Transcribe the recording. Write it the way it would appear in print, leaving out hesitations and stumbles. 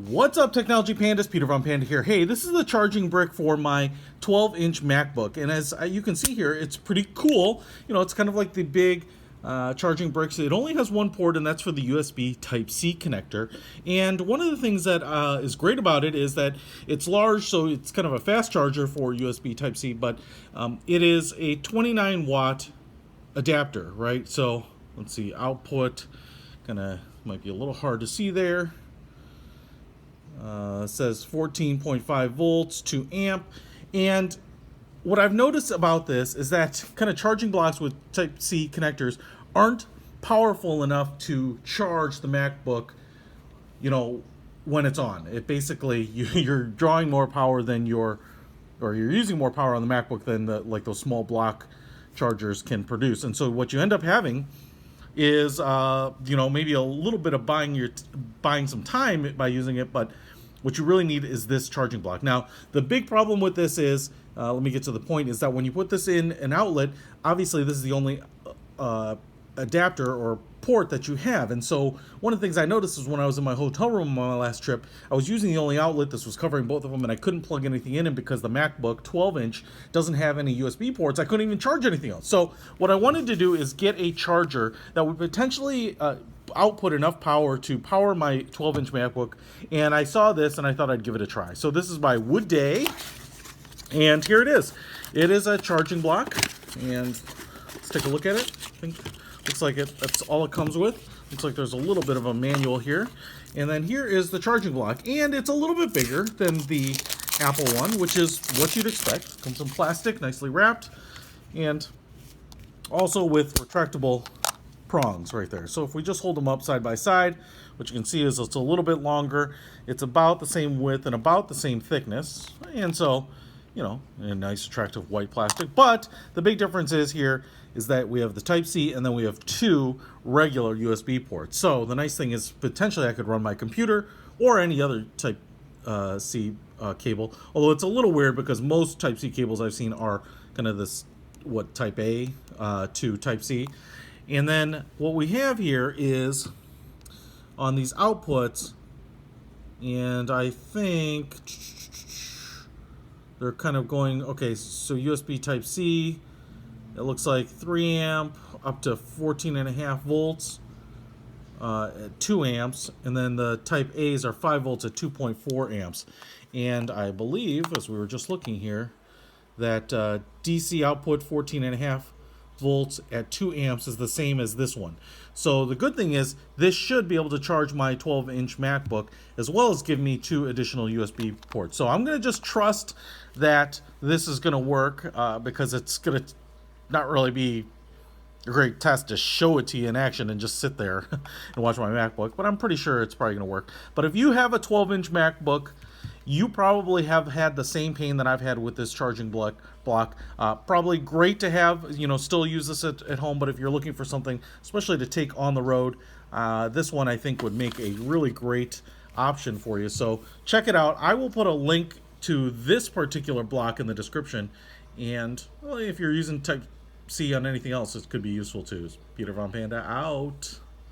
What's up, Technology Pandas? Peter von Panda here. Hey, this is the charging brick for my 12-inch MacBook, and as you can see here, it's pretty cool. You know, it's kind of like the big charging bricks. It only has one port, and that's for the USB Type-C connector. And one of the things that is great about it is that it's large, so it's kind of a fast charger for USB Type-C, but it is a 29-watt adapter, right? So let's see, output might be a little hard to see there. It says 14.5 volts to amp. And what I've noticed about this is that kind of charging blocks with Type-C connectors aren't powerful enough to charge the MacBook, you know, when it's on. It basically, you're drawing more power than you're using more power on the MacBook than like those small block chargers can produce. And so what you end up having is maybe a little bit of buying some time by using it, but what you really need is this charging block. Now, the big problem with this is, let me get to the point, is that when you put this in an outlet, obviously this is the only adapter or port that you have. And so one of the things I noticed is when I was in my hotel room on my last trip, I was using the only outlet. This was covering both of them, and I couldn't plug anything in, and because the MacBook 12-inch doesn't have any USB ports, I couldn't even charge anything else. So what I wanted to do is get a charger that would potentially output enough power to power my 12-inch MacBook, and I saw this and I thought I'd give it a try. So this is by Woodeey, and here it is. It is a charging block, and let's take a look at it. Looks like that's all it comes with. Looks like there's a little bit of a manual here. And then here is the charging block. And it's a little bit bigger than the Apple one, which is what you'd expect. It comes in plastic, nicely wrapped. And also with retractable prongs right there. So if we just hold them up side by side, what you can see is it's a little bit longer. It's about the same width and about the same thickness. And so, you know, a nice attractive white plastic. But the big difference is here is that we have the Type-C and then we have two regular USB ports. So the nice thing is potentially I could run my computer or any other Type-C cable. Although it's a little weird because most Type-C cables I've seen are kind of this, Type A to Type-C. And then what we have here is on these outputs, and I think they're kind of going, okay, so USB Type-C, it looks like 3 amp up to 14.5 volts at 2 amps, and then the Type A's are 5 volts at 2.4 amps. And I believe, as we were just looking here, that DC output 14.5 volts at 2 amps is the same as this one. So the good thing is this should be able to charge my 12-inch MacBook as well as give me 2 additional USB ports. So I'm going to just trust that this is going to work because it's going to not really be a great test to show it to you in action and just sit there and watch my MacBook, but I'm pretty sure it's probably going to work. But if you have a 12-inch MacBook, you probably have had the same pain that I've had with this charging block. Probably great to have, still use this at home, but if you're looking for something, especially to take on the road, this one I think would make a really great option for you. So check it out. I will put a link to this particular block in the description, and well, if you're using Type-C on anything else, it could be useful too. Peter von Panda out.